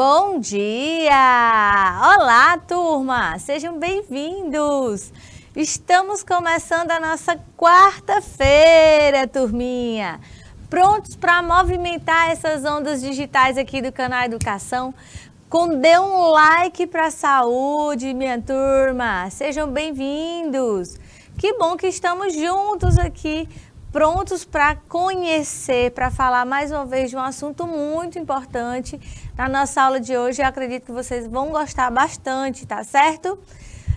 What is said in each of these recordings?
Bom dia! Olá, turma! Sejam bem-vindos! Estamos começando a nossa quarta-feira, turminha! Prontos para movimentar essas ondas digitais aqui do canal Educação? Dê um like para a saúde, minha turma! Sejam bem-vindos! Que bom que estamos juntos aqui, prontos para conhecer, para falar mais uma vez de um assunto muito importante. Na nossa aula de hoje, eu acredito que vocês vão gostar bastante, tá certo?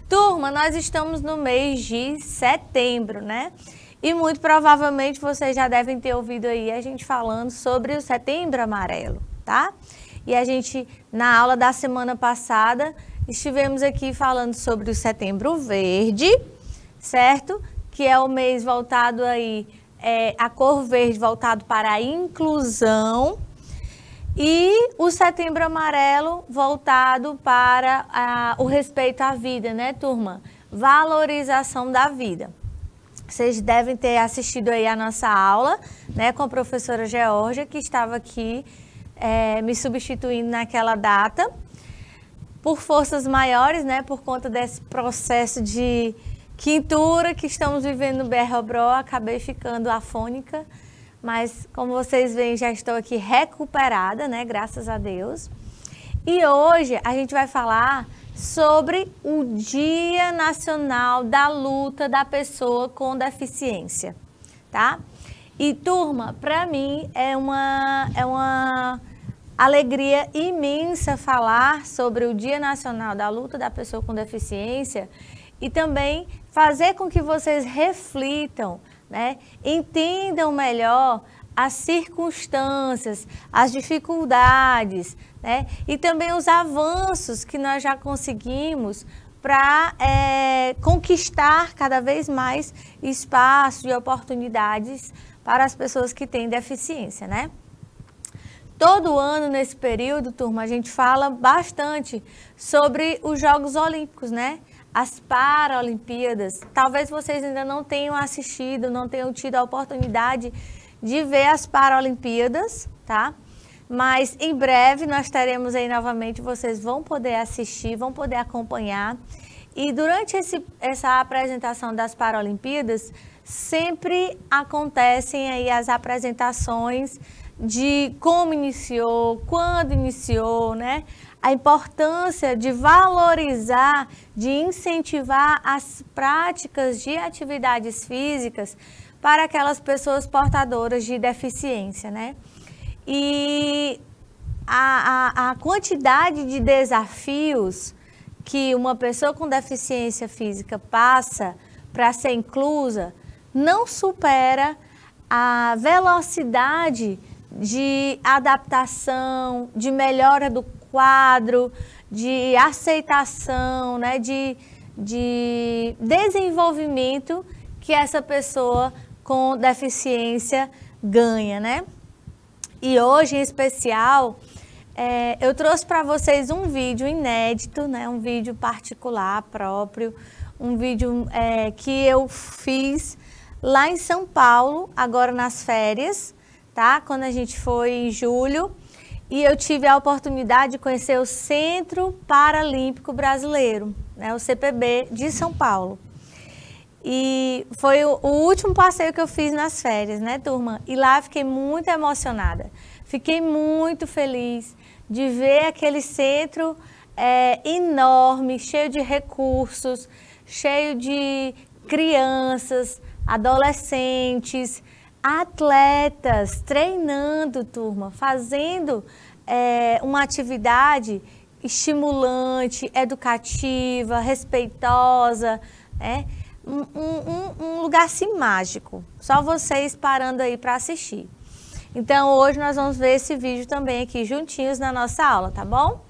Turma, nós estamos no mês de setembro, né? E muito provavelmente vocês já devem ter ouvido aí a gente falando sobre o Setembro Amarelo, tá? E a gente, na aula da semana passada, estivemos aqui falando sobre o Setembro Verde, certo? Que é o mês voltado aí, a cor verde voltado para a inclusão, e o Setembro Amarelo voltado para o respeito à vida, né, turma? Valorização da vida. Vocês devem ter assistido aí a nossa aula, né, com a professora Geórgia, que estava aqui me substituindo naquela data. Por forças maiores, né, por conta desse processo de quintura que estamos vivendo no BR-Obró, acabei ficando afônica, mas como vocês veem, já estou aqui recuperada, né, graças a Deus. E hoje a gente vai falar sobre o Dia Nacional da Luta da Pessoa com Deficiência, tá? E turma, para mim é uma alegria imensa falar sobre o Dia Nacional da Luta da Pessoa com Deficiência e também fazer com que vocês reflitam, né? Entendam melhor as circunstâncias, as dificuldades, né? E também os avanços que nós já conseguimos para conquistar cada vez mais espaço e oportunidades para as pessoas que têm deficiência, né? Todo ano, nesse período, turma, a gente fala bastante sobre os Jogos Olímpicos, né? As Paralimpíadas. Talvez vocês ainda não tenham assistido, não tenham tido a oportunidade de ver as Paralimpíadas, tá? Mas em breve nós teremos aí novamente, vocês vão poder assistir, vão poder acompanhar. E durante essa apresentação das Paralimpíadas, sempre acontecem aí as apresentações de como iniciou, quando iniciou, né? A importância de valorizar, de incentivar as práticas de atividades físicas para aquelas pessoas portadoras de deficiência, né? E a quantidade de desafios que uma pessoa com deficiência física passa para ser inclusa não supera a velocidade de adaptação, de melhora do quadro, de aceitação, né, de desenvolvimento que essa pessoa com deficiência ganha, né? E hoje, em especial, eu trouxe para vocês um vídeo inédito, né, um vídeo particular próprio, um vídeo que eu fiz lá em São Paulo, agora nas férias, tá? Quando a gente foi em julho. E eu tive a oportunidade de conhecer o Centro Paralímpico Brasileiro, né, o CPB de São Paulo. E foi o último passeio que eu fiz nas férias, né, turma? E lá fiquei muito emocionada. Fiquei muito feliz de ver aquele centro enorme, cheio de recursos, cheio de crianças, adolescentes, atletas treinando, turma, fazendo uma atividade estimulante, educativa, respeitosa, né? Um lugar assim mágico, só vocês parando aí para assistir. Então hoje nós vamos ver esse vídeo também aqui juntinhos na nossa aula, tá bom?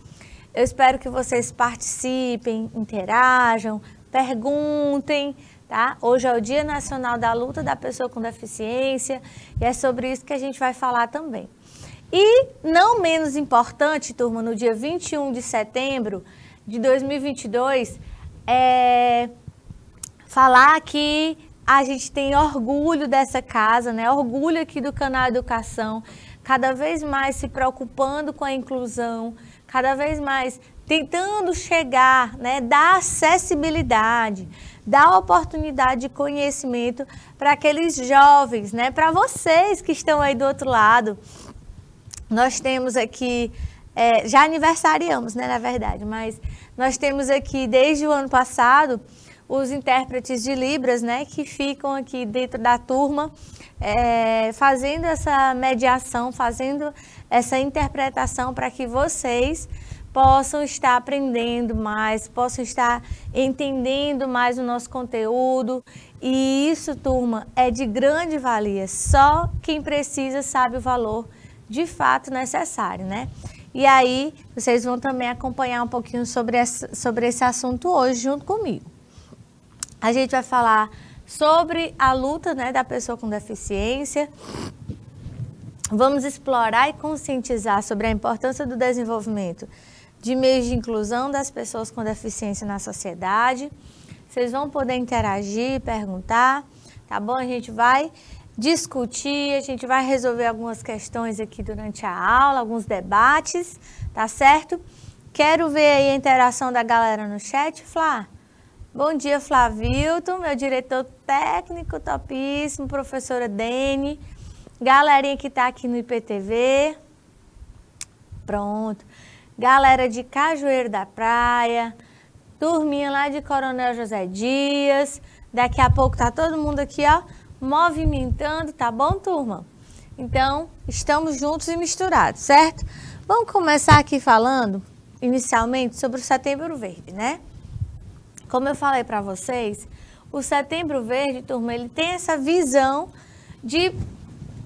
Eu espero que vocês participem, interajam, perguntem, tá? Hoje é o Dia Nacional da Luta da Pessoa com Deficiência e é sobre isso que a gente vai falar também. E não menos importante, turma, no dia 21 de setembro de 2022, falar que a gente tem orgulho dessa casa, né? Orgulho aqui do canal Educação, cada vez mais se preocupando com a inclusão, cada vez mais tentando chegar, né, dar acessibilidade, dar oportunidade de conhecimento para aqueles jovens, né, para vocês que estão aí do outro lado. Nós temos aqui, já aniversariamos, né, na verdade, mas nós temos aqui desde o ano passado os intérpretes de Libras, né, que ficam aqui dentro da turma, fazendo essa mediação, fazendo essa interpretação para que vocês possam estar aprendendo mais, possam estar entendendo mais o nosso conteúdo. E isso, turma, é de grande valia. Só quem precisa sabe o valor de fato necessário, né? E aí, vocês vão também acompanhar um pouquinho sobre esse assunto hoje junto comigo. A gente vai falar sobre a luta, né, da pessoa com deficiência. Vamos explorar e conscientizar sobre a importância do desenvolvimento de meios de inclusão das pessoas com deficiência na sociedade. Vocês vão poder interagir, perguntar, tá bom? A gente vai discutir, a gente vai resolver algumas questões aqui durante a aula, alguns debates, tá certo? Quero ver aí a interação da galera no chat, Flá. Bom dia, Flavilton, meu diretor técnico topíssimo, professora Dene, galerinha que tá aqui no IPTV, pronto. Galera de Cajueiro da Praia, turminha lá de Coronel José Dias. Daqui a pouco tá todo mundo aqui, ó, movimentando, tá bom, turma? Então, estamos juntos e misturados, certo? Vamos começar aqui falando, inicialmente, sobre o Setembro Verde, né? Como eu falei para vocês, o Setembro Verde, turma, ele tem essa visão de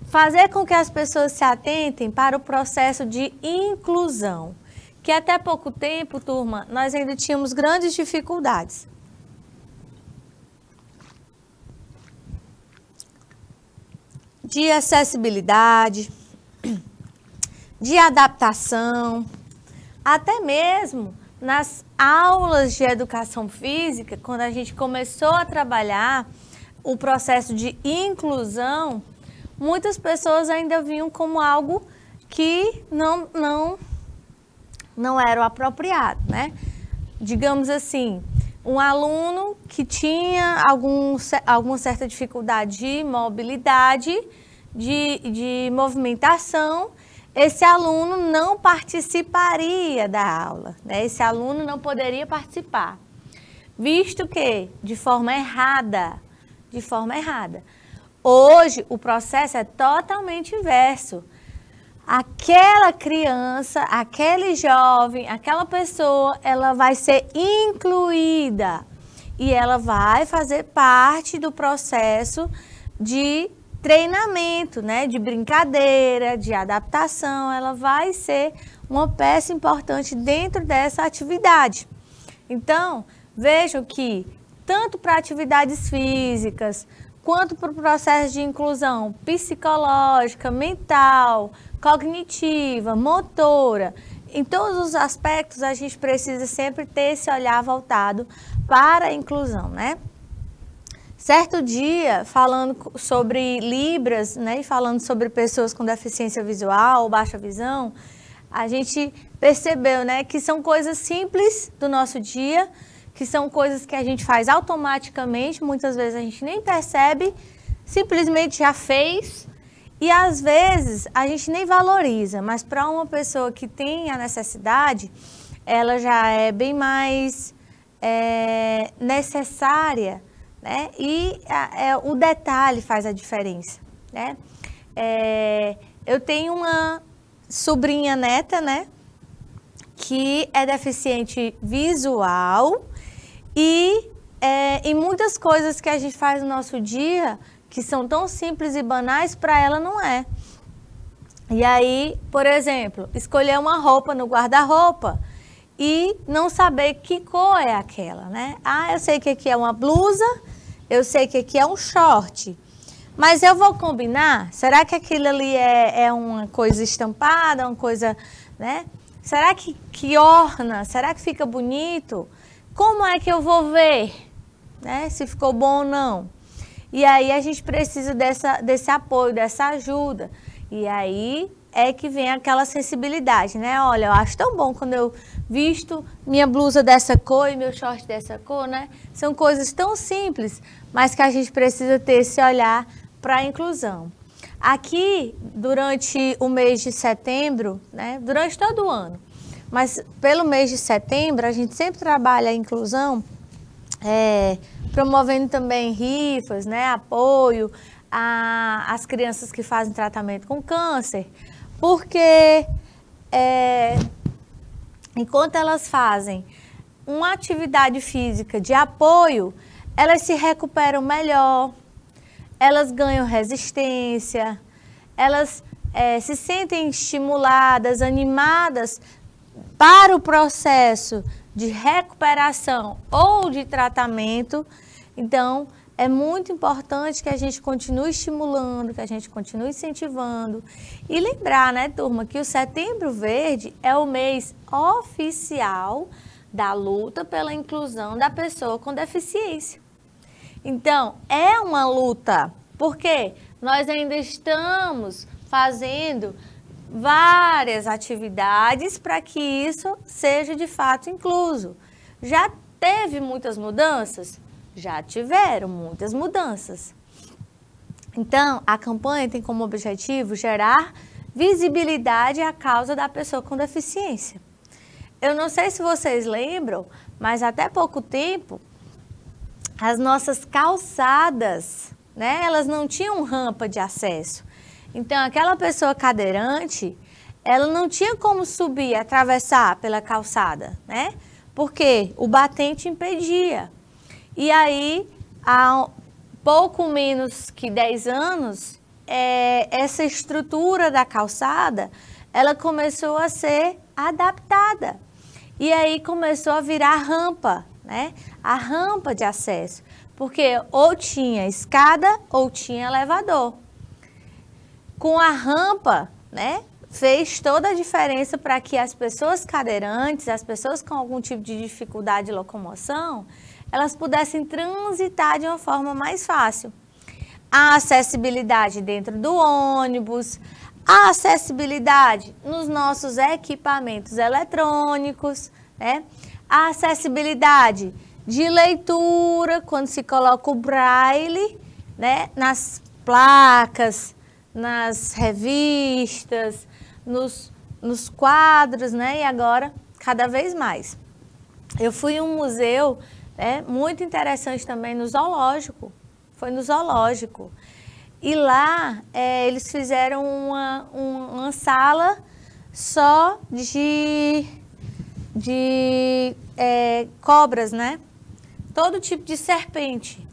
fazer com que as pessoas se atentem para o processo de inclusão. Que até pouco tempo, turma, nós ainda tínhamos grandes dificuldades. De acessibilidade, de adaptação, até mesmo nas aulas de educação física, quando a gente começou a trabalhar o processo de inclusão, muitas pessoas ainda viam como algo que não era o apropriado, né? Digamos assim, um aluno que tinha alguma certa dificuldade de mobilidade, de movimentação, esse aluno não participaria da aula, né? Esse aluno não poderia participar, visto que de forma errada. Hoje, o processo é totalmente inverso. Aquela criança, aquele jovem, aquela pessoa, ela vai ser incluída e ela vai fazer parte do processo de treinamento, né, de brincadeira, de adaptação. Ela vai ser uma peça importante dentro dessa atividade. Então, vejam que tanto para atividades físicas, quanto para o processo de inclusão psicológica, mental, cognitiva, motora, em todos os aspectos a gente precisa sempre ter esse olhar voltado para a inclusão, né? Certo dia, falando sobre Libras, né, e falando sobre pessoas com deficiência visual ou baixa visão, a gente percebeu, né, que são coisas simples do nosso dia, que são coisas que a gente faz automaticamente, muitas vezes a gente nem percebe, simplesmente já fez, e às vezes a gente nem valoriza, mas para uma pessoa que tem a necessidade, ela já é bem mais necessária, né? E o detalhe faz a diferença, né? Eu tenho uma sobrinha neta, né, que é deficiente visual e em muitas coisas que a gente faz no nosso dia, que são tão simples e banais, para ela não é. E aí, por exemplo, escolher uma roupa no guarda-roupa e não saber que cor é aquela, né? Ah, eu sei que aqui é uma blusa, eu sei que aqui é um short, mas eu vou combinar? Será que aquilo ali é uma coisa estampada, uma coisa, né? Será que orna? Será que fica bonito? Como é que eu vou ver, né, se ficou bom ou não? E aí a gente precisa desse apoio, dessa ajuda. E aí é que vem aquela sensibilidade, né? Olha, eu acho tão bom quando eu visto minha blusa dessa cor e meu short dessa cor, né? São coisas tão simples, mas que a gente precisa ter esse olhar para a inclusão. Aqui, durante o mês de setembro, né? Durante todo o ano, mas pelo mês de setembro, a gente sempre trabalha a inclusão, promovendo também rifas, né? Apoio às crianças que fazem tratamento com câncer, porque enquanto elas fazem uma atividade física de apoio, elas se recuperam melhor, elas ganham resistência, elas se sentem estimuladas, animadas para o processo de recuperação ou de tratamento. Então, é muito importante que a gente continue estimulando, que a gente continue incentivando. E lembrar, né, turma, que o Setembro Verde é o mês oficial da luta pela inclusão da pessoa com deficiência. Então, é uma luta, porque nós ainda estamos fazendo várias atividades para que isso seja de fato incluso. Já teve muitas mudanças? Já tiveram muitas mudanças. Então, a campanha tem como objetivo gerar visibilidade à causa da pessoa com deficiência. Eu não sei se vocês lembram, mas até pouco tempo, as nossas calçadas, né, elas não tinham rampa de acesso. Então, aquela pessoa cadeirante, ela não tinha como subir, atravessar pela calçada, né? Porque o batente impedia. E aí, há pouco menos que 10 anos, essa estrutura da calçada, ela começou a ser adaptada. E aí começou a virar rampa, né? A rampa de acesso. Porque ou tinha escada ou tinha elevador. Com a rampa, né? Fez toda a diferença para que as pessoas cadeirantes, as pessoas com algum tipo de dificuldade de locomoção, elas pudessem transitar de uma forma mais fácil. A acessibilidade dentro do ônibus, a acessibilidade nos nossos equipamentos eletrônicos, né? A acessibilidade de leitura, quando se coloca o braille, né? Nas placas, nas revistas, nos quadros, né? E agora, cada vez mais. Eu fui em um museu muito interessante também no zoológico, foi no zoológico. E lá eles fizeram uma sala só de cobras, né? Todo tipo de serpente.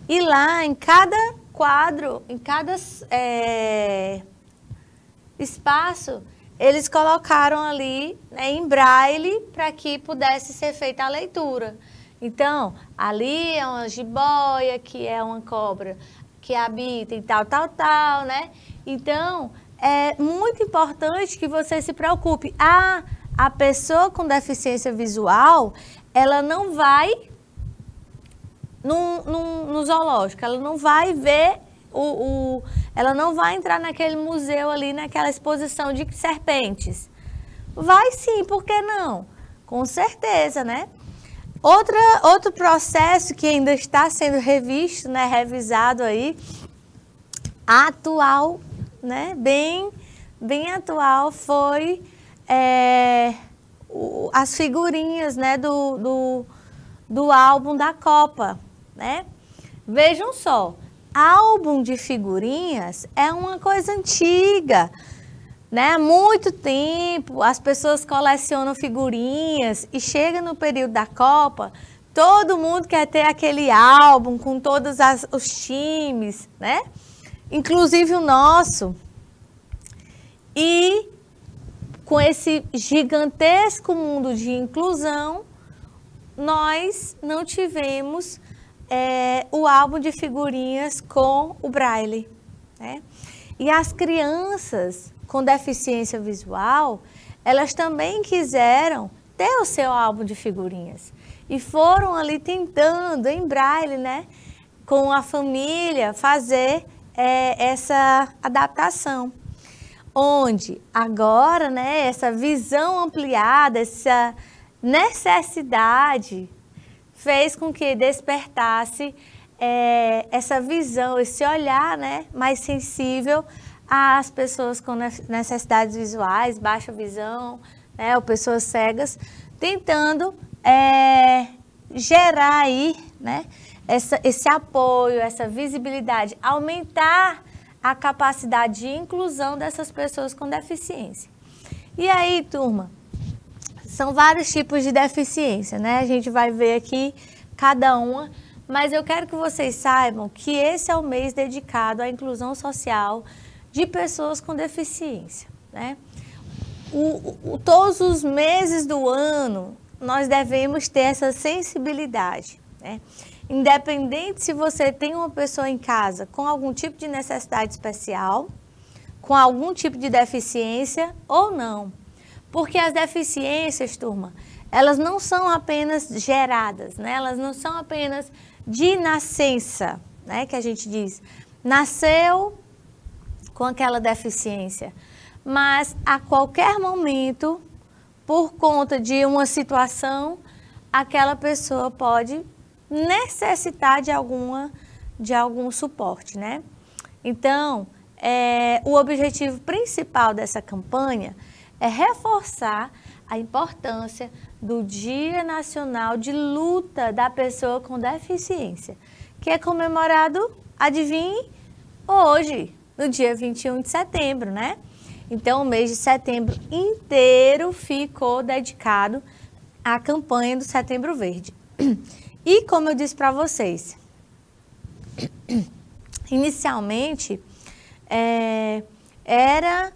E lá em cada quadro, em cada espaço, eles colocaram ali, né, em braille para que pudesse ser feita a leitura. Então, ali é uma jiboia, que é uma cobra que habita em tal, né? Então, é muito importante que você se preocupe. A pessoa com deficiência visual, ela não vai no zoológico, ela não vai ver ela não vai entrar naquele museu ali, naquela exposição de serpentes. Vai sim, por que não? Com certeza, né? Outro processo que ainda está sendo revisto, né, revisado aí, atual, né, bem atual, foi as figurinhas, né, do álbum da Copa, né? Vejam só, álbum de figurinhas é uma coisa antiga, né? Há muito tempo as pessoas colecionam figurinhas e chega no período da Copa, todo mundo quer ter aquele álbum com todos os times, né? Inclusive o nosso. E com esse gigantesco mundo de inclusão, nós não tivemos o álbum de figurinhas com o braille, né? E as crianças com deficiência visual, elas também quiseram ter o seu álbum de figurinhas e foram ali tentando em braille, né, com a família fazer essa adaptação. onde agora, né, essa visão ampliada, essa necessidade fez com que despertasse essa visão, esse olhar, né, mais sensível às pessoas com necessidades visuais, baixa visão, né, ou pessoas cegas, tentando gerar aí, né, esse apoio, essa visibilidade, aumentar a capacidade de inclusão dessas pessoas com deficiência. E aí, turma, são vários tipos de deficiência, né? A gente vai ver aqui cada uma, mas eu quero que vocês saibam que esse é o mês dedicado à inclusão social de pessoas com deficiência, né? Todos os meses do ano, nós devemos ter essa sensibilidade, né? Independente se você tem uma pessoa em casa com algum tipo de necessidade especial, com algum tipo de deficiência ou não. Porque as deficiências, turma, elas não são apenas geradas, né? Elas não são apenas de nascença, né? Que a gente diz, nasceu com aquela deficiência. Mas a qualquer momento, por conta de uma situação, aquela pessoa pode necessitar de algum suporte, né? Então, o objetivo principal dessa campanha é reforçar a importância do Dia Nacional de Luta da Pessoa com Deficiência, que é comemorado, adivinhe, hoje, no dia 21 de setembro, né? Então, o mês de setembro inteiro ficou dedicado à campanha do Setembro Verde. E como eu disse para vocês, inicialmente, era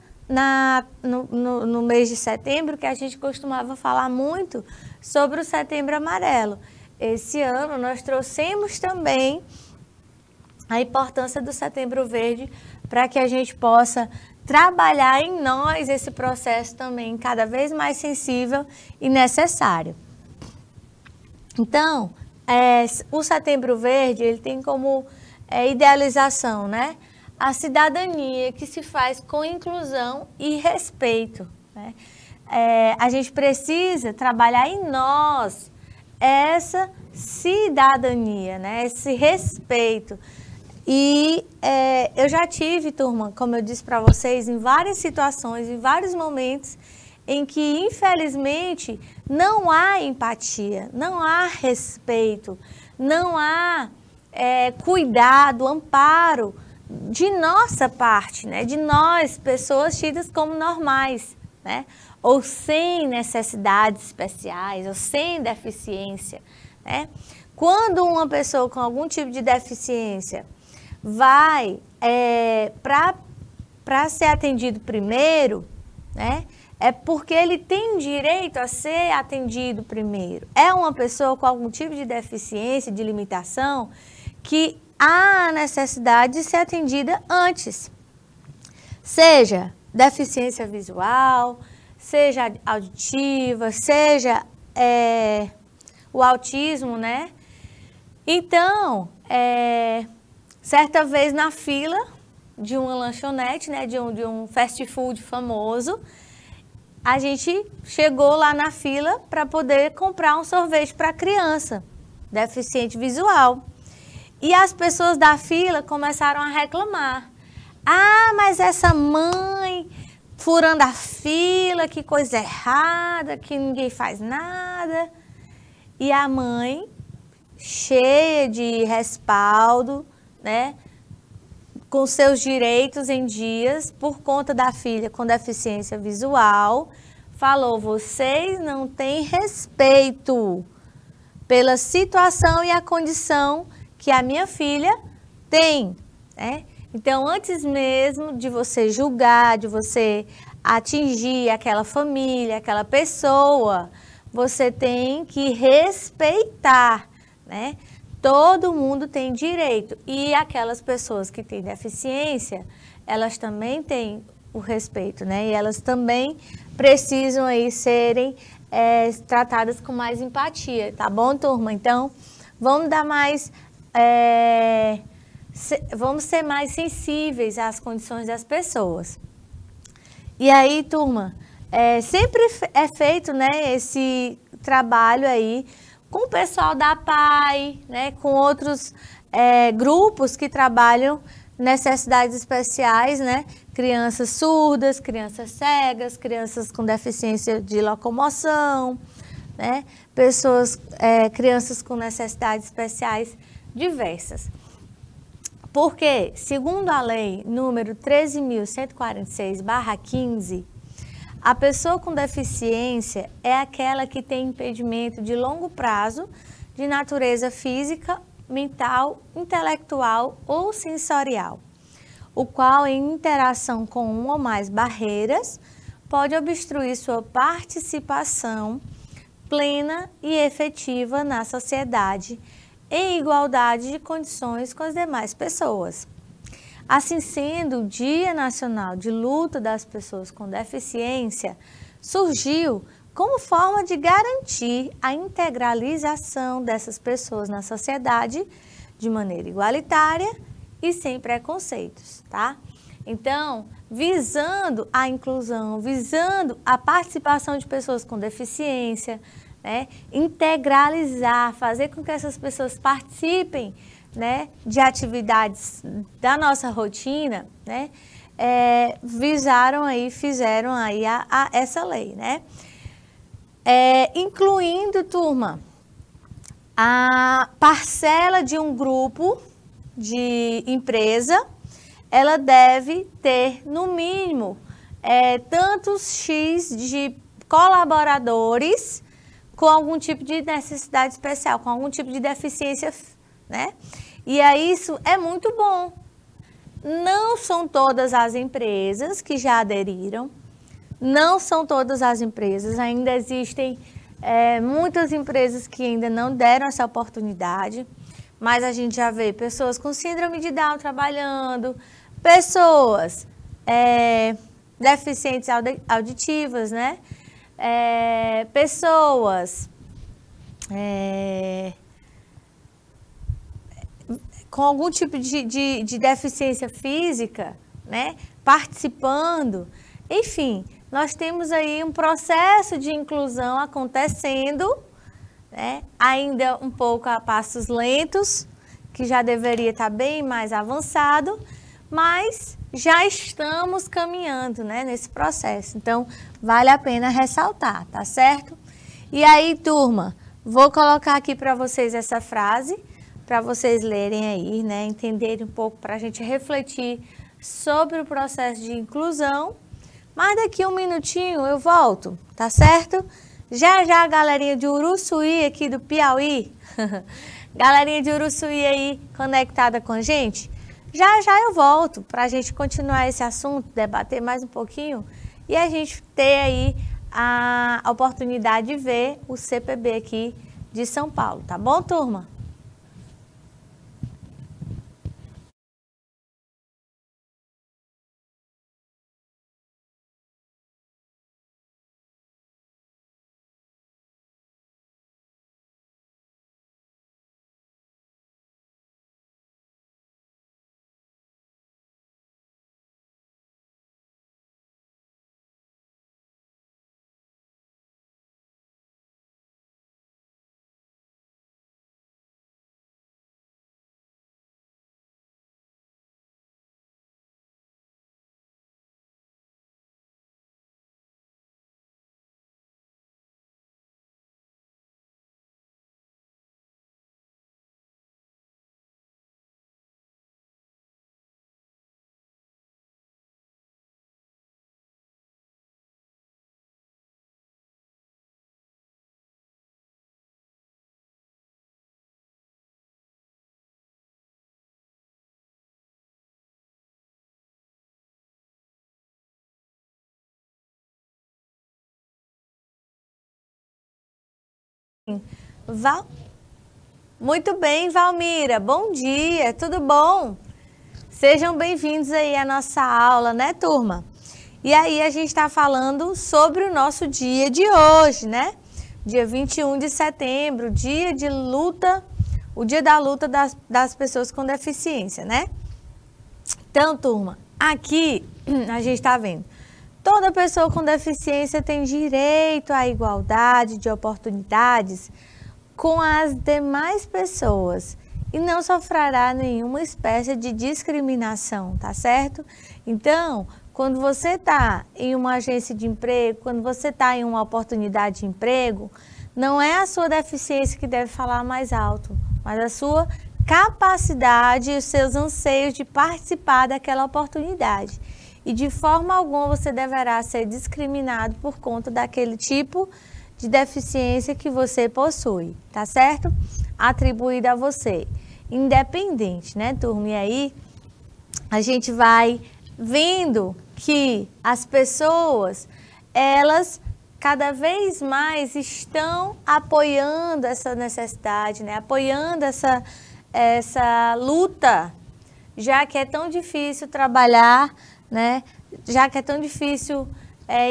no mês de setembro que a gente costumava falar muito sobre o Setembro Amarelo. Esse ano nós trouxemos também a importância do Setembro Verde para que a gente possa trabalhar em nós esse processo também cada vez mais sensível e necessário. Então, o Setembro Verde, ele tem como idealização, né, a cidadania que se faz com inclusão e respeito, né? A gente precisa trabalhar em nós essa cidadania, né, esse respeito. E eu já tive, turma, como eu disse para vocês, em várias situações, em vários momentos, em que, infelizmente, não há empatia, não há respeito, não há cuidado, amparo de nossa parte, né? De nós, pessoas tidas como normais, né? Ou sem necessidades especiais, ou sem deficiência, né? Quando uma pessoa com algum tipo de deficiência vai para ser atendido primeiro, né? É porque ele tem direito a ser atendido primeiro. É uma pessoa com algum tipo de deficiência, de limitação, que há necessidade de ser atendida antes. Seja deficiência visual, seja auditiva, seja o autismo, né? Então, certa vez na fila de uma lanchonete, né, de um fast food famoso, a gente chegou lá na fila para poder comprar um sorvete para criança deficiente visual. E as pessoas da fila começaram a reclamar. Ah, mas essa mãe furando a fila, que coisa errada, que ninguém faz nada. E a mãe, cheia de respaldo, né, com seus direitos em dias, por conta da filha com deficiência visual, falou: vocês não têm respeito pela situação e a condição que a minha filha tem, né? Então, antes mesmo de você julgar, de você atingir aquela família, aquela pessoa, você tem que respeitar, né? Todo mundo tem direito. E aquelas pessoas que têm deficiência, elas também têm o respeito, né? E elas também precisam aí serem tratadas com mais empatia, tá bom, turma? Então, vamos dar mais... vamos ser mais sensíveis às condições das pessoas. E aí, turma, sempre é feito, né, esse trabalho aí com o pessoal da PAI, né, com outros grupos que trabalham necessidades especiais, né, crianças surdas, crianças cegas, crianças com deficiência de locomoção, né, crianças com necessidades especiais diversas. Porque, segundo a lei número 13.146/15, a pessoa com deficiência é aquela que tem impedimento de longo prazo de natureza física, mental, intelectual ou sensorial, o qual, em interação com uma ou mais barreiras, pode obstruir sua participação plena e efetiva na sociedade, em igualdade de condições com as demais pessoas. Assim sendo, o Dia Nacional de Luta das Pessoas com Deficiência surgiu como forma de garantir a integralização dessas pessoas na sociedade de maneira igualitária e sem preconceitos, tá? Então, visando a inclusão, visando a participação de pessoas com deficiência, né, integralizar, fazer com que essas pessoas participem, né, de atividades da nossa rotina, né, fizeram aí essa lei, né, incluindo, turma, a parcela de um grupo de empresa, ela deve ter, no mínimo, tantos X de colaboradores com algum tipo de necessidade especial, com algum tipo de deficiência, né? E aí isso é muito bom. Não são todas as empresas que já aderiram, não são todas as empresas, ainda existem muitas empresas que ainda não deram essa oportunidade, mas a gente já vê pessoas com síndrome de Down trabalhando, pessoas deficientes auditivas, né? Pessoas com algum tipo de deficiência física, né, participando. Enfim, nós temos aí um processo de inclusão acontecendo, né, ainda um pouco a passos lentos, que já deveria estar bem mais avançado, mas já estamos caminhando, né, nesse processo. Então, vale a pena ressaltar, tá certo? E aí, turma, vou colocar aqui para vocês essa frase, para vocês lerem aí, né, entenderem um pouco, para a gente refletir sobre o processo de inclusão. Mas daqui um minutinho eu volto, tá certo? Já a galerinha de Uruçuí aqui do Piauí, galerinha de Uruçuí aí conectada com a gente, já eu volto para a gente continuar esse assunto, debater mais um pouquinho e a gente ter aí a oportunidade de ver o CPB aqui de São Paulo, tá bom, turma? Muito bem, Valmira, bom dia, tudo bom? Sejam bem-vindos aí à nossa aula, né, turma? E aí a gente está falando sobre o nosso dia de hoje, né? Dia 21 de setembro, dia de luta, o dia da luta das pessoas com deficiência, né? Então, turma, aqui a gente está vendo Toda pessoa com deficiência tem direito à igualdade de oportunidades com as demais pessoas e não sofrerá nenhuma espécie de discriminação, tá certo? Então, quando você está em uma agência de emprego, quando você está em uma oportunidade de emprego, não é a sua deficiência que deve falar mais alto, mas a sua capacidade e os seus anseios de participar daquela oportunidade. E de forma alguma você deverá ser discriminado por conta daquele tipo de deficiência que você possui, tá certo? Atribuída a você. Independente, né, turma? E aí a gente vai vendo que as pessoas, elas cada vez mais estão apoiando essa necessidade, né? Apoiando essa luta, já que é tão difícil trabalhar, né? Já que é tão difícil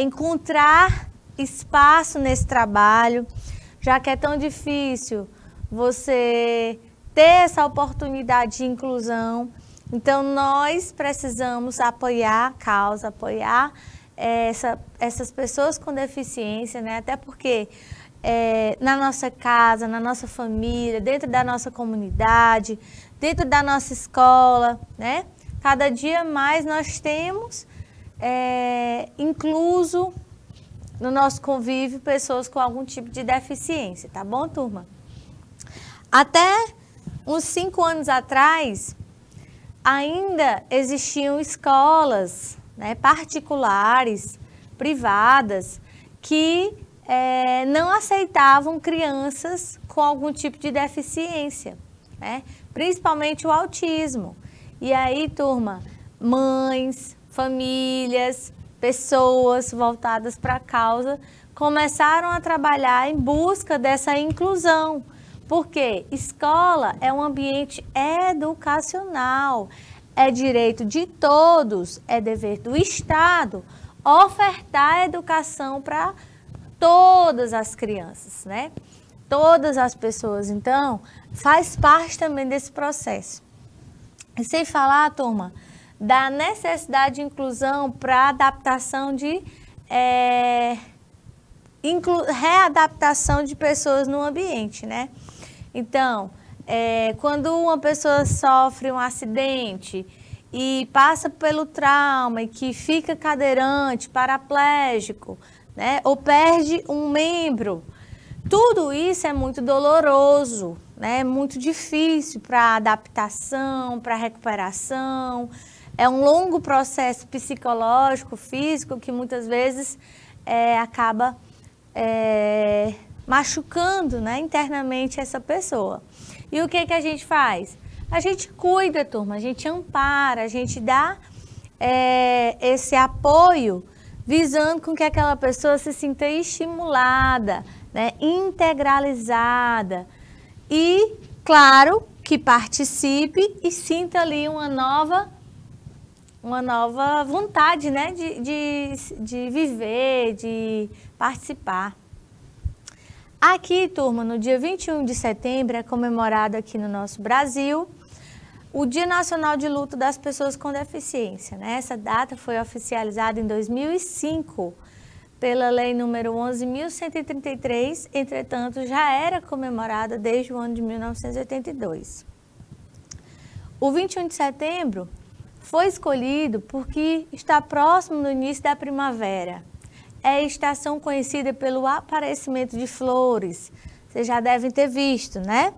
encontrar espaço nesse trabalho, já que é tão difícil você ter essa oportunidade de inclusão. Então, nós precisamos apoiar a causa, apoiar essas pessoas com deficiência, né? Até porque na nossa casa, na nossa família, dentro da nossa comunidade, dentro da nossa escola, né? Cada dia mais nós temos incluso no nosso convívio pessoas com algum tipo de deficiência, tá bom, turma? Até uns 5 anos atrás, ainda existiam escolas, né, particulares, privadas, que não aceitavam crianças com algum tipo de deficiência, né? Principalmente o autismo. E aí, turma, mães, famílias, pessoas voltadas para a causa começaram a trabalhar em busca dessa inclusão, porque escola é um ambiente educacional, é direito de todos, é dever do Estado ofertar educação para todas as crianças, né? Todas as pessoas, então, faz parte também desse processo. E sem falar, turma, da necessidade de inclusão para adaptação de readaptação de pessoas no ambiente, né? Então, quando uma pessoa sofre um acidente e passa pelo trauma e que fica cadeirante, paraplégico, né? Ou perde um membro, tudo isso é muito doloroso, né? É muito difícil para adaptação, para recuperação. É um longo processo psicológico, físico, que muitas vezes acaba machucando, né, internamente essa pessoa. E o que a gente faz? A gente cuida, turma, a gente ampara, a gente dá esse apoio, visando com que aquela pessoa se sinta estimulada, né, integralizada e, claro, que participe e sinta ali uma nova vontade, né, de viver, de participar. Aqui, turma, no dia 21 de setembro é comemorado aqui no nosso Brasil o Dia Nacional de Luta das Pessoas com Deficiência, né? Essa data foi oficializada em 2005 pela Lei número 11.133, entretanto, já era comemorada desde o ano de 1982. O 21 de setembro foi escolhido porque está próximo do início da primavera. É a estação conhecida pelo aparecimento de flores. Vocês já devem ter visto, né?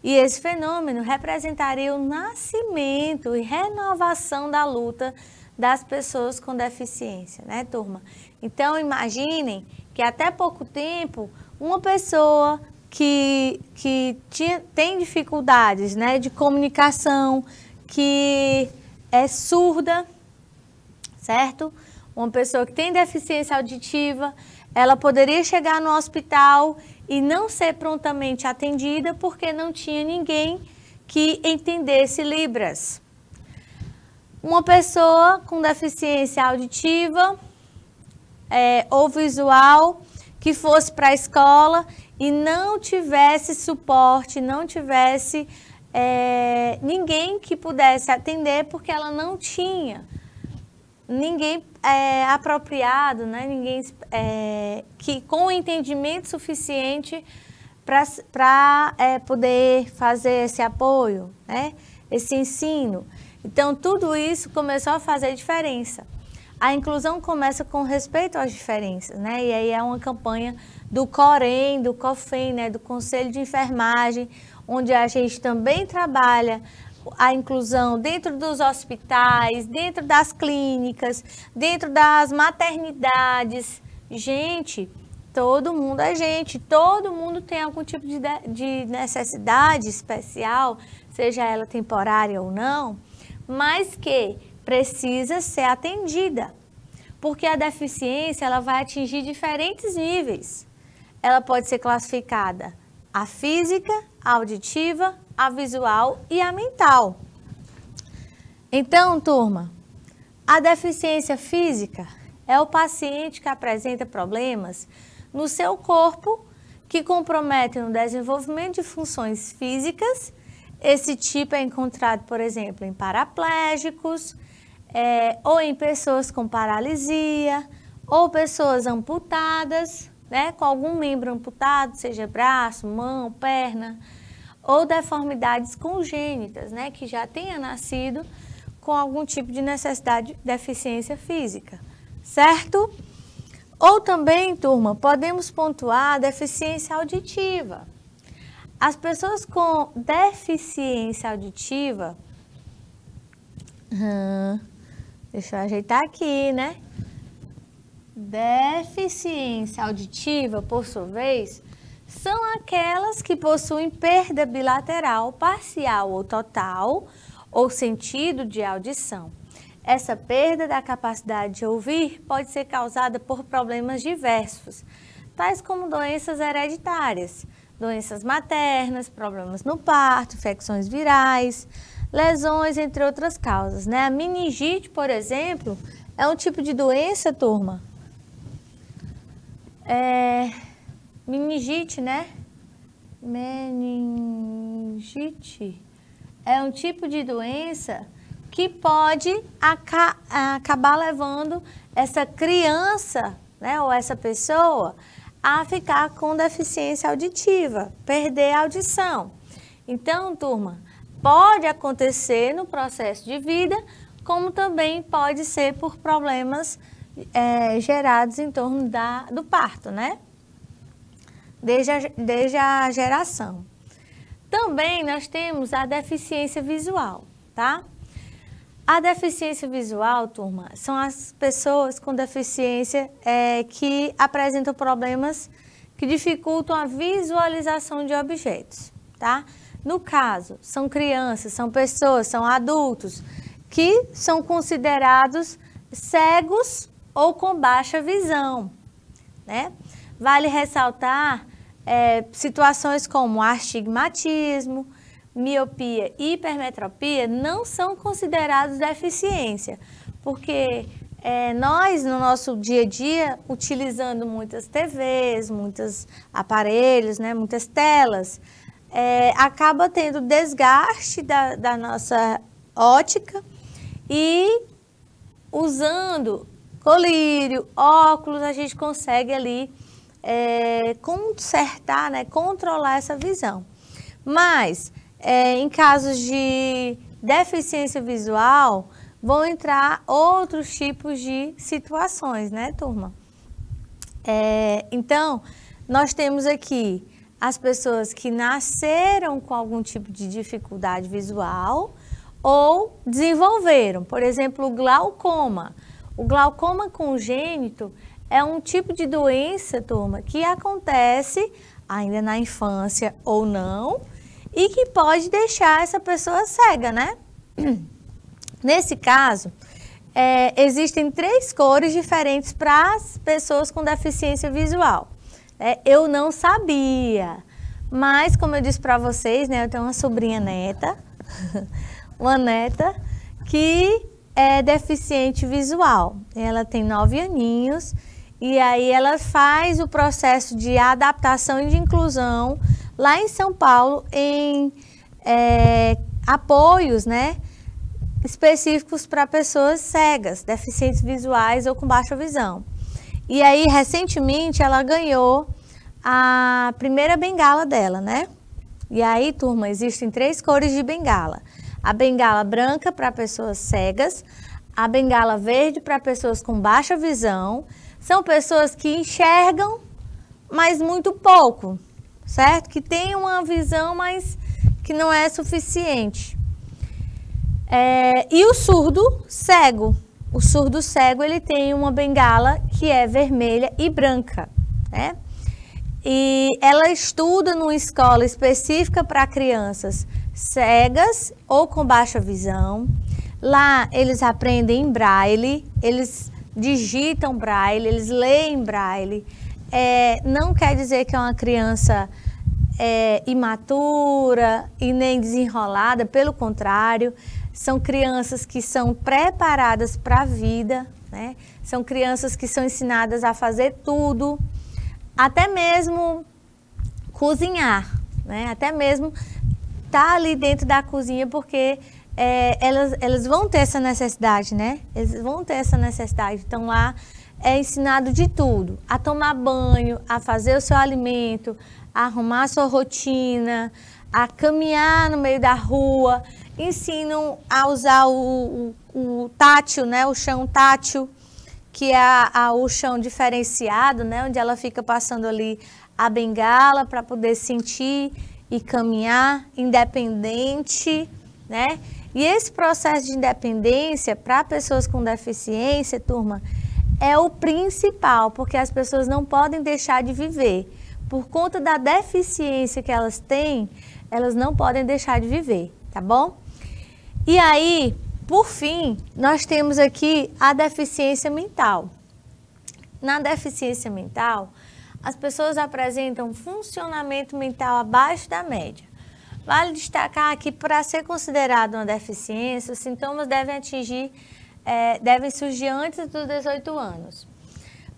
E esse fenômeno representaria o nascimento e renovação da luta das pessoas com deficiência, né, turma? Então, imaginem que até pouco tempo, uma pessoa que tem dificuldades, né, de comunicação, que é surda, certo? Uma pessoa que tem deficiência auditiva, ela poderia chegar no hospital e não ser prontamente atendida porque não tinha ninguém que entendesse Libras. Uma pessoa com deficiência auditiva ou visual que fosse para a escola e não tivesse suporte, não tivesse ninguém que pudesse atender porque ela não tinha ninguém apropriado, né? Ninguém que com entendimento suficiente para poder fazer esse apoio, né? Esse ensino. Então, tudo isso começou a fazer diferença. A inclusão começa com respeito às diferenças, né? E aí é uma campanha do COREN, do COFEN, né? Do Conselho de Enfermagem, onde a gente também trabalha a inclusão dentro dos hospitais, dentro das clínicas, dentro das maternidades. Gente, todo mundo é gente, todo mundo tem algum tipo de necessidade especial, seja ela temporária ou não, mas que precisa ser atendida, porque a deficiência ela vai atingir diferentes níveis. Ela pode ser classificada a física, a auditiva, a visual e a mental. Então, turma, a deficiência física é o paciente que apresenta problemas no seu corpo que comprometem o desenvolvimento de funções físicas. Esse tipo é encontrado, por exemplo, em paraplégicos, ou em pessoas com paralisia, ou pessoas amputadas, né, com algum membro amputado, seja braço, mão, perna, ou deformidades congênitas, né, que já tenha nascido com algum tipo de necessidade, deficiência física, certo? Ou também, turma, podemos pontuar a deficiência auditiva. As pessoas com deficiência auditiva, deixa eu ajeitar aqui, né? Deficiência auditiva, por sua vez, são aquelas que possuem perda bilateral, parcial ou total, ou sentido de audição. Essa perda da capacidade de ouvir pode ser causada por problemas diversos, tais como doenças hereditárias, doenças maternas, problemas no parto, infecções virais, lesões, entre outras causas, né? A meningite, por exemplo, é um tipo de doença, turma. Meningite, né? Meningite é um tipo de doença que pode acabar levando essa criança, né, ou essa pessoa a ficar com deficiência auditiva, perder a audição. Então, turma, pode acontecer no processo de vida, como também pode ser por problemas gerados em torno do parto, né? Desde a geração. Também nós temos a deficiência visual, tá? A deficiência visual, turma, são as pessoas com deficiência que apresentam problemas que dificultam a visualização de objetos, tá? No caso, são crianças, são pessoas, são adultos que são considerados cegos ou com baixa visão, né? Vale ressaltar situações como astigmatismo, miopia e hipermetropia não são considerados deficiência, porque nós, no nosso dia a dia, utilizando muitas TVs, muitos aparelhos, né, muitas telas, acaba tendo desgaste da nossa ótica e usando colírio, óculos, a gente consegue ali consertar, né, controlar essa visão. Mas, em casos de deficiência visual, vão entrar outros tipos de situações, né, turma? Então, nós temos aqui as pessoas que nasceram com algum tipo de dificuldade visual ou desenvolveram, por exemplo, o glaucoma. O glaucoma congênito é um tipo de doença, turma, que acontece ainda na infância ou não, e que pode deixar essa pessoa cega, né? Nesse caso, existem 3 cores diferentes para as pessoas com deficiência visual. Eu não sabia, mas como eu disse para vocês, né, eu tenho uma sobrinha neta, uma neta que é deficiente visual. Ela tem 9 aninhos e aí ela faz o processo de adaptação e de inclusão lá em São Paulo em apoios, né, específicos para pessoas cegas, deficientes visuais ou com baixa visão. E aí, recentemente, ela ganhou a primeira bengala dela, né? E aí, turma, existem 3 cores de bengala. A bengala branca para pessoas cegas, a bengala verde para pessoas com baixa visão. São pessoas que enxergam, mas muito pouco, certo? Que tem uma visão, mas que não é suficiente. E o surdo cego. O surdo cego, ele tem uma bengala que é vermelha e branca, né? E ela estuda numa escola específica para crianças cegas ou com baixa visão. Lá eles aprendem em braille, eles digitam braille, eles leem braille. Não quer dizer que é uma criança imatura e nem desenrolada, pelo contrário, são crianças que são preparadas para a vida, né? São crianças que são ensinadas a fazer tudo, até mesmo cozinhar, né? Até mesmo estar ali dentro da cozinha, porque elas vão ter essa necessidade, né? Eles vão ter essa necessidade. Então lá é ensinado de tudo, a tomar banho, a fazer o seu alimento, a arrumar a sua rotina, a caminhar no meio da rua, ensinam a usar o tátil, né? O chão tátil, que é o chão diferenciado, né? Onde ela fica passando ali a bengala para poder sentir e caminhar independente, né? E esse processo de independência para pessoas com deficiência, turma, é o principal, porque as pessoas não podem deixar de viver. Por conta da deficiência que elas têm, elas não podem deixar de viver, tá bom? E aí, por fim, nós temos aqui a deficiência mental. Na deficiência mental, as pessoas apresentam funcionamento mental abaixo da média. Vale destacar que para ser considerado uma deficiência, os sintomas devem surgir antes dos 18 anos.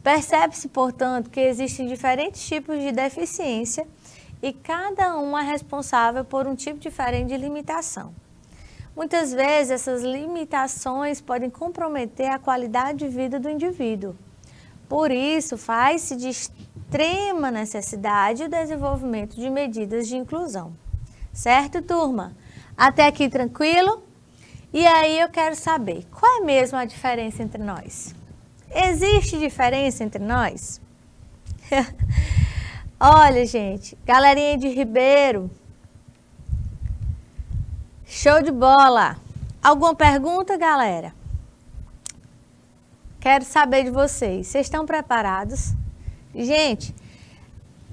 Percebe-se, portanto, que existem diferentes tipos de deficiência e cada um é responsável por um tipo diferente de limitação. Muitas vezes, essas limitações podem comprometer a qualidade de vida do indivíduo. Por isso, faz-se de extrema necessidade o desenvolvimento de medidas de inclusão. Certo, turma? Até aqui tranquilo? E aí eu quero saber, qual é mesmo a diferença entre nós? Existe diferença entre nós? Olha, gente, galerinha de Ribeiro, show de bola! Alguma pergunta, galera? Quero saber de vocês. Vocês estão preparados? Gente,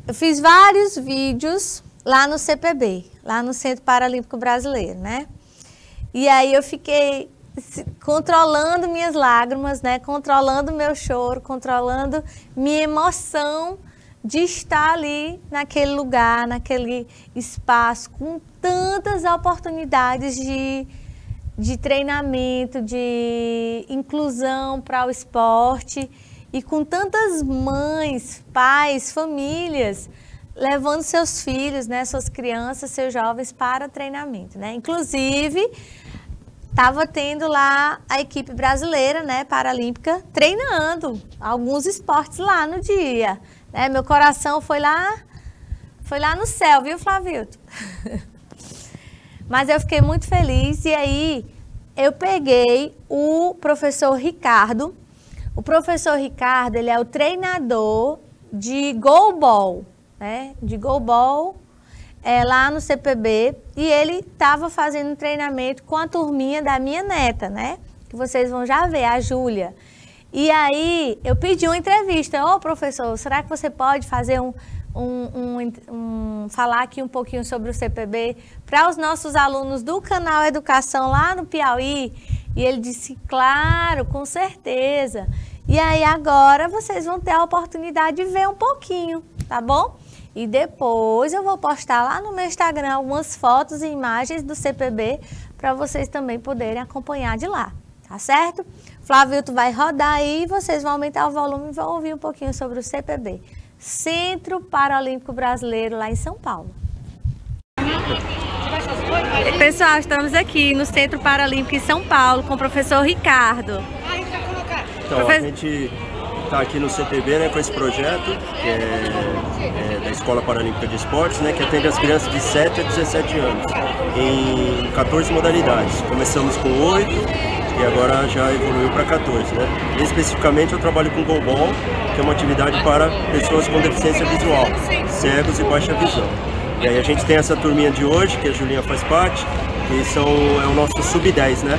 eu fiz vários vídeos lá no CPB, lá no Centro Paralímpico Brasileiro, né? E aí eu fiquei controlando minhas lágrimas, né? Controlando meu choro, controlando minha emoção de estar ali naquele lugar, naquele espaço, com tantas oportunidades de treinamento, de inclusão para o esporte e com tantas mães, pais, famílias levando seus filhos, né, suas crianças, seus jovens para treinamento, né? Inclusive, estava tendo lá a equipe brasileira, né, paralímpica, treinando alguns esportes lá no dia, né? Meu coração foi lá no céu, viu, Flavilto? Mas eu fiquei muito feliz e aí eu peguei o professor Ricardo. O professor Ricardo, ele é o treinador de goalball, né? De goalball lá no CPB, e ele estava fazendo um treinamento com a turminha da minha neta, né? Que vocês vão já ver, a Júlia. E aí eu pedi uma entrevista. Ô, professor, será que você pode fazer falar aqui um pouquinho sobre o CPB para os nossos alunos do canal Educação lá no Piauí? E ele disse, claro, com certeza. E aí agora vocês vão ter a oportunidade de ver um pouquinho, tá bom? E depois eu vou postar lá no meu Instagram algumas fotos e imagens do CPB para vocês também poderem acompanhar de lá, tá certo? Flavilto vai rodar aí e vocês vão aumentar o volume e vão ouvir um pouquinho sobre o CPB. Centro Paralímpico Brasileiro, lá em São Paulo. Você vai sozinho? Pessoal, estamos aqui no Centro Paralímpico em São Paulo com o professor Ricardo. Então, a gente está aqui no CPB, né, com esse projeto, que é da Escola Paralímpica de Esportes, né, que atende as crianças de 7 a 17 anos, em 14 modalidades. Começamos com 8 e agora já evoluiu para 14. Né? E, especificamente eu trabalho com goalball, que é uma atividade para pessoas com deficiência visual, cegos e baixa visão. E aí a gente tem essa turminha de hoje, que a Julinha faz parte, que é o nosso sub-10, né?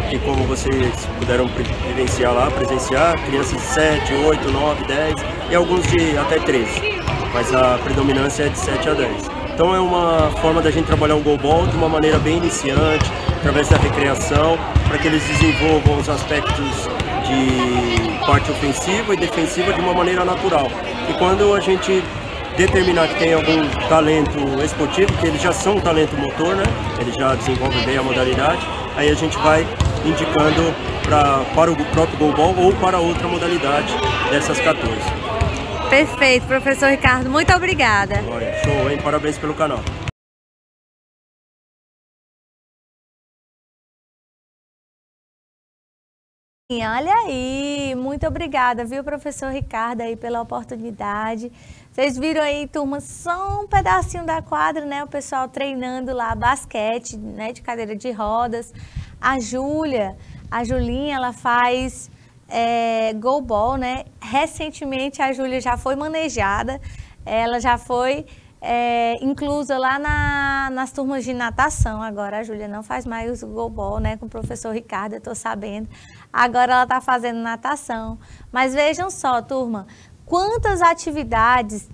Que como vocês puderam vivenciar lá, presenciar, crianças de 7, 8, 9, 10 e alguns de até 13, mas a predominância é de 7 a 10. Então é uma forma da gente trabalhar o goalball de uma maneira bem iniciante, através da recreação, para que eles desenvolvam os aspectos de parte ofensiva e defensiva de uma maneira natural. E quando a gente determinar que tem algum talento esportivo, que eles já são um talento motor, né? Eles já desenvolvem bem a modalidade, aí a gente vai indicando para o próprio goalball ou para outra modalidade dessas 14. Perfeito, professor Ricardo, muito obrigada. Olha, show, hein? Parabéns pelo canal. Olha aí, muito obrigada, viu, professor Ricardo, aí pela oportunidade. Vocês viram aí, turma, só um pedacinho da quadra, né? O pessoal treinando lá basquete, né, de cadeira de rodas. A Julinha, ela faz goalball, né? Recentemente a Júlia já foi manejada, ela já foi inclusa lá nas turmas de natação. Agora a Júlia não faz mais o goalball, né? Com o professor Ricardo, eu tô sabendo. Agora ela tá fazendo natação. Mas vejam só, turma, quantas atividades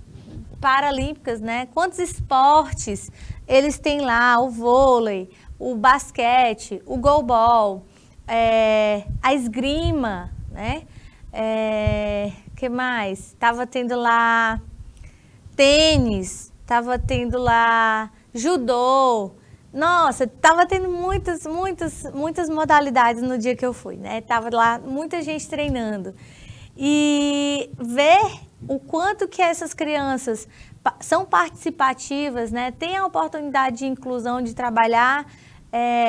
paralímpicas, né? Quantos esportes eles têm lá, o vôlei, o basquete, o goalball, a esgrima, né? Que mais? Tava tendo lá tênis, tava tendo lá judô. Nossa, tava tendo muitas modalidades no dia que eu fui, né? Tava lá muita gente treinando. E ver o quanto que essas crianças são participativas, né? Tem a oportunidade de inclusão, de trabalhar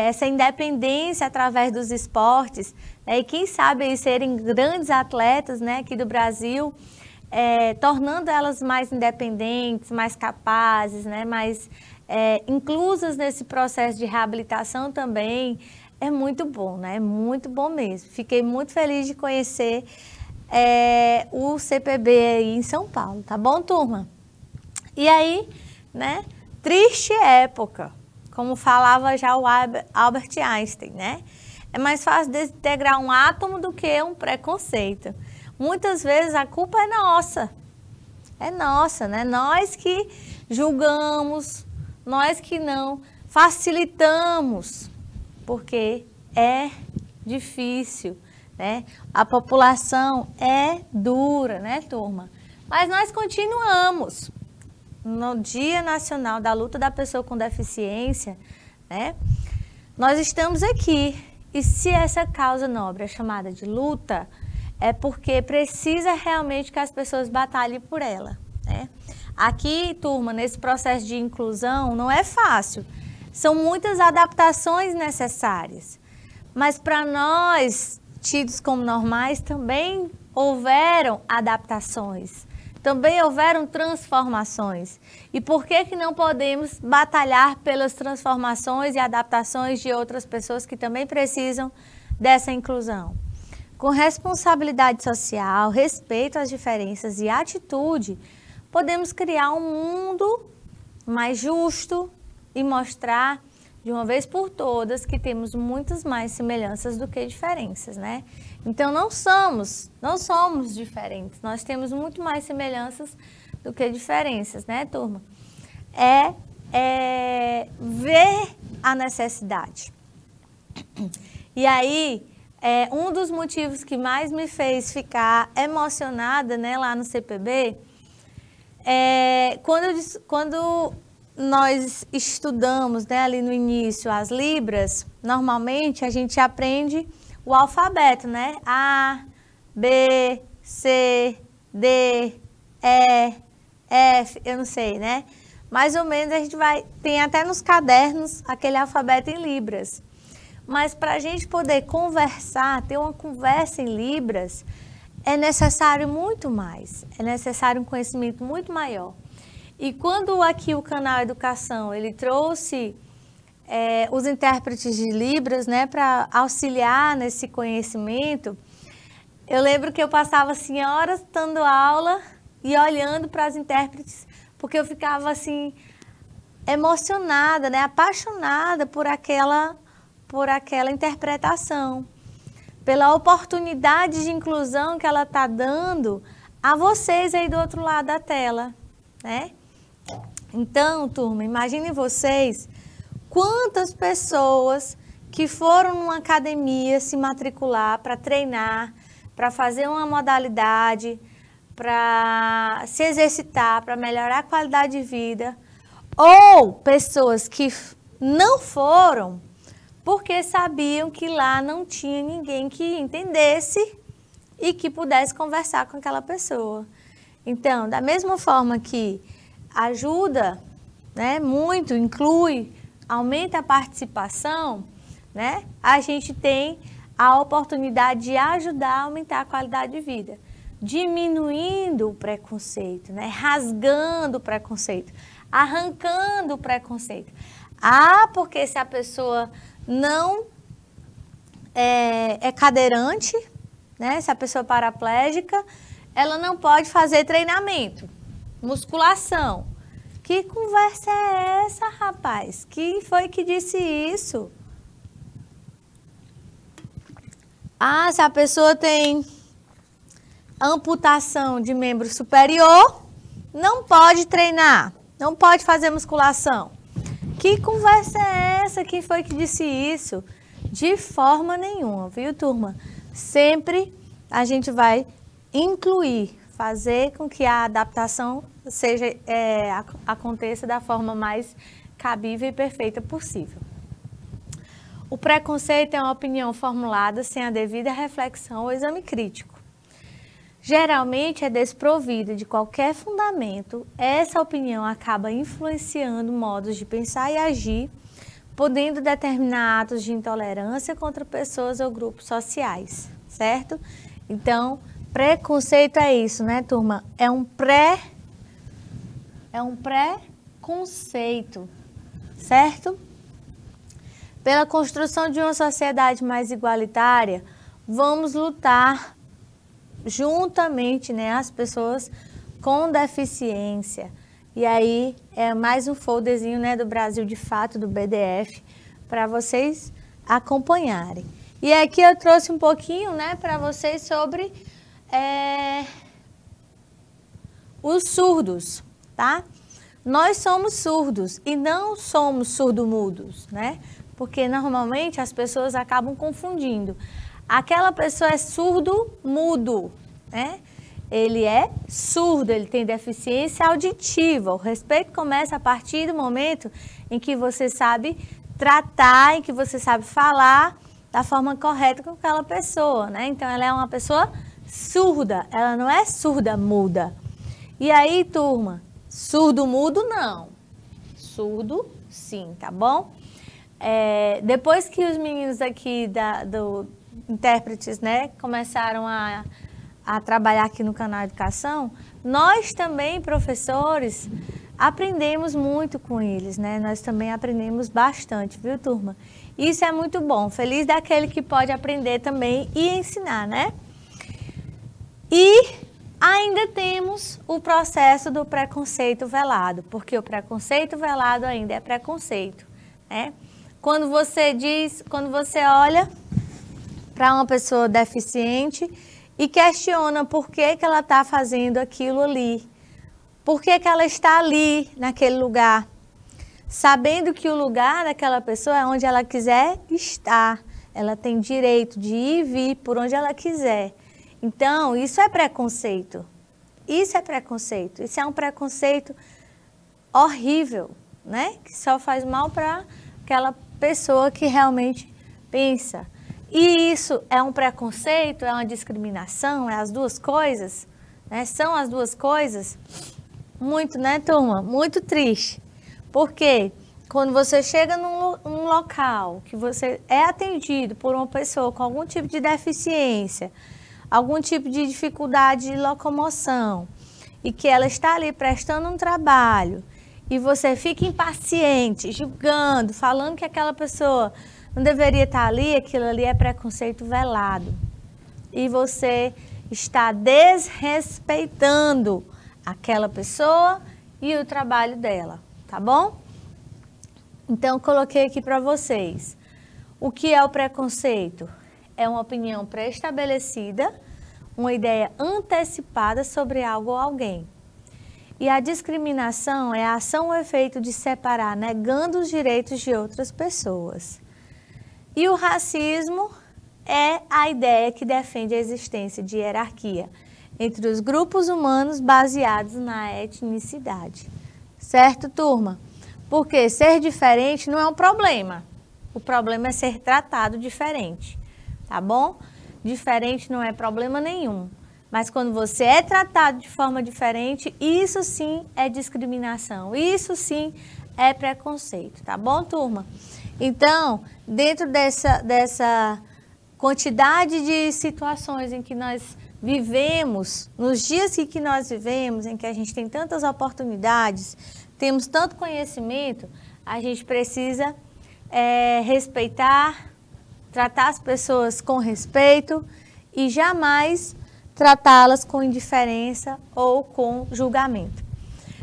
essa independência através dos esportes, né? E quem sabe aí serem grandes atletas, né, aqui do Brasil, tornando elas mais independentes, mais capazes, né, mais inclusas nesse processo de reabilitação também. É muito bom, né? É muito bom mesmo. Fiquei muito feliz de conhecer o CPB aí em São Paulo, tá bom, turma? E aí, né, triste época, como falava já o Albert Einstein, né? É mais fácil desintegrar um átomo do que um preconceito. Muitas vezes a culpa é nossa, né? Nós que julgamos, nós que não facilitamos, porque é difícil, né? A população é dura, né, turma? Mas nós continuamos. No Dia Nacional da Luta da Pessoa com Deficiência, né? Nós estamos aqui. E se essa causa nobre é chamada de luta, é porque precisa realmente que as pessoas batalhem por ela, né? Aqui, turma, nesse processo de inclusão, não é fácil. São muitas adaptações necessárias. Mas para nós, tidos como normais, também houveram adaptações. Também houveram transformações. E por que não podemos batalhar pelas transformações e adaptações de outras pessoas que também precisam dessa inclusão? Com responsabilidade social, respeito às diferenças e atitude, podemos criar um mundo mais justo e mostrar de uma vez por todas que temos muitas mais semelhanças do que diferenças, né? Então não somos diferentes, nós temos muito mais semelhanças do que diferenças, né, turma? Ver a necessidade. E aí, um dos motivos que mais me fez ficar emocionada, né, lá no CPB, quando nós estudamos, né, ali no início as libras, normalmente a gente aprende o alfabeto, né? A, B, C, D, E, F, eu não sei, né? mais ou menos a gente tem até nos cadernos aquele alfabeto em Libras. Mas para a gente poder conversar, ter uma conversa em Libras, é necessário muito mais, é necessário um conhecimento muito maior. E quando aqui o canal Educação, ele trouxe os intérpretes de Libras, né, para auxiliar nesse conhecimento, eu lembro que eu passava assim horas dando aula e olhando para as intérpretes, porque eu ficava assim emocionada, né, apaixonada por aquela interpretação, pela oportunidade de inclusão que ela está dando a vocês aí do outro lado da tela, né? Então, turma, imaginem vocês quantas pessoas que foram numa academia se matricular para treinar, para fazer uma modalidade, para se exercitar, para melhorar a qualidade de vida, ou pessoas que não foram porque sabiam que lá não tinha ninguém que entendesse e que pudesse conversar com aquela pessoa. Então, da mesma forma que ajuda, né, muito, inclui, aumenta a participação, né, a gente tem a oportunidade de ajudar a aumentar a qualidade de vida, diminuindo o preconceito, né, rasgando o preconceito, arrancando o preconceito. Ah, porque se a pessoa não é cadeirante, né? Se a pessoa é paraplégica, ela não pode fazer treinamento, musculação. Que conversa é essa, rapaz? Quem foi que disse isso? Ah, se a pessoa tem amputação de membro superior, não pode treinar, não pode fazer musculação. Que conversa é essa? Quem foi que disse isso? De forma nenhuma, viu, turma? Sempre a gente vai incluir, fazer com que a adaptação aconteça da forma mais cabível e perfeita possível. O preconceito é uma opinião formulada sem a devida reflexão ou exame crítico. Geralmente é desprovida de qualquer fundamento, essa opinião acaba influenciando modos de pensar e agir, podendo determinar atos de intolerância contra pessoas ou grupos sociais, certo? Então, preconceito é isso, né, turma? É um pré-conceito, certo? Pela construção de uma sociedade mais igualitária, vamos lutar juntamente, né, as pessoas com deficiência. E aí é mais um folderzinho, né, do Brasil de Fato, do BDF, para vocês acompanharem. E aqui eu trouxe um pouquinho, né, para vocês sobre os surdos, tá? Nós somos surdos e não somos surdo-mudos, né? Porque normalmente as pessoas acabam confundindo. Aquela pessoa é surdo-mudo, né? Ele é surdo, ele tem deficiência auditiva. O respeito começa a partir do momento em que você sabe tratar, em que você sabe falar da forma correta com aquela pessoa, né? Então, ela é uma pessoa surda, ela não é surda-muda. E aí, turma, surdo-mudo não. Surdo, sim, tá bom? Depois que os meninos aqui do intérpretes, né, começaram a trabalhar aqui no canal Educação, nós também, professores, aprendemos muito com eles, né? Nós também aprendemos bastante, viu, turma? Isso é muito bom. Feliz daquele que pode aprender também e ensinar, né? E ainda temos o processo do preconceito velado, porque o preconceito velado ainda é preconceito, né? Quando você olha para uma pessoa deficiente e questiona por que ela está fazendo aquilo ali, por que ela está ali naquele lugar, sabendo que o lugar daquela pessoa é onde ela quiser estar, ela tem direito de ir e vir por onde ela quiser. Então, isso é preconceito, isso é um preconceito horrível, né? Que só faz mal para aquela pessoa que realmente pensa. E isso é um preconceito, é uma discriminação, é as duas coisas, né? São as duas coisas. Muito, né, turma? Muito triste. Por quê? Quando você chega num local que você é atendido por uma pessoa com algum tipo de deficiência, algum tipo de dificuldade de locomoção, e que ela está ali prestando um trabalho, e você fica impaciente, julgando, falando que aquela pessoa não deveria estar ali, aquilo ali é preconceito velado. E você está desrespeitando aquela pessoa e o trabalho dela, tá bom? Então, coloquei aqui para vocês. O que é o preconceito? É uma opinião pré-estabelecida, uma ideia antecipada sobre algo ou alguém. E a discriminação é a ação ou efeito de separar, negando os direitos de outras pessoas. E o racismo é a ideia que defende a existência de hierarquia entre os grupos humanos baseados na etnicidade. Certo, turma? Porque ser diferente não é um problema. O problema é ser tratado diferente, tá bom? Diferente não é problema nenhum. Mas quando você é tratado de forma diferente, isso sim é discriminação. Isso sim é preconceito, tá bom, turma? Então, dentro dessa quantidade de situações em que nós vivemos, nos dias que nós vivemos, em que a gente tem tantas oportunidades, temos tanto conhecimento, a gente precisa respeitar, tratar as pessoas com respeito e jamais tratá-las com indiferença ou com julgamento.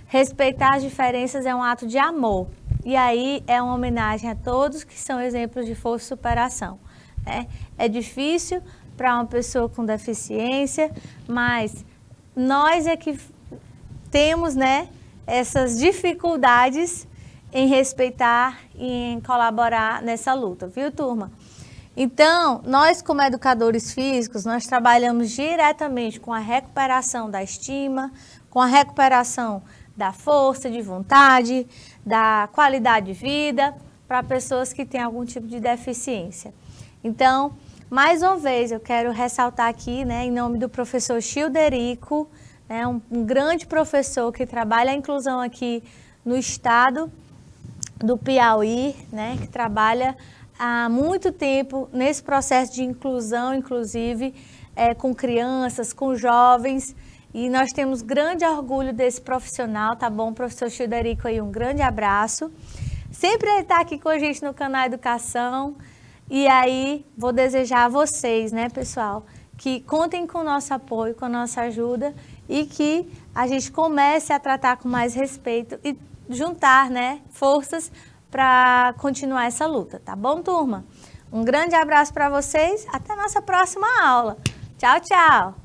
Respeitar as diferenças é um ato de amor e aí é uma homenagem a todos que são exemplos de força e superação. Né? É difícil para uma pessoa com deficiência, mas nós é que temos, né, essas dificuldades em respeitar e em colaborar nessa luta, viu, turma? Então, nós como educadores físicos, nós trabalhamos diretamente com a recuperação da estima, com a recuperação da força de vontade, da qualidade de vida para pessoas que têm algum tipo de deficiência. Então, mais uma vez, eu quero ressaltar aqui, né, em nome do professor Childerico, um grande professor que trabalha a inclusão aqui no estado do Piauí, né, que trabalha há muito tempo nesse processo de inclusão, inclusive com crianças, com jovens, e nós temos grande orgulho desse profissional, tá bom? Professor Childerico aí, um grande abraço. Sempre ele está aqui com a gente no canal Educação, e aí vou desejar a vocês, né, pessoal, que contem com o nosso apoio, com a nossa ajuda, e que a gente comece a tratar com mais respeito e juntar, né, forças para continuar essa luta, tá bom, turma? Um grande abraço para vocês, até a nossa próxima aula. Tchau, tchau!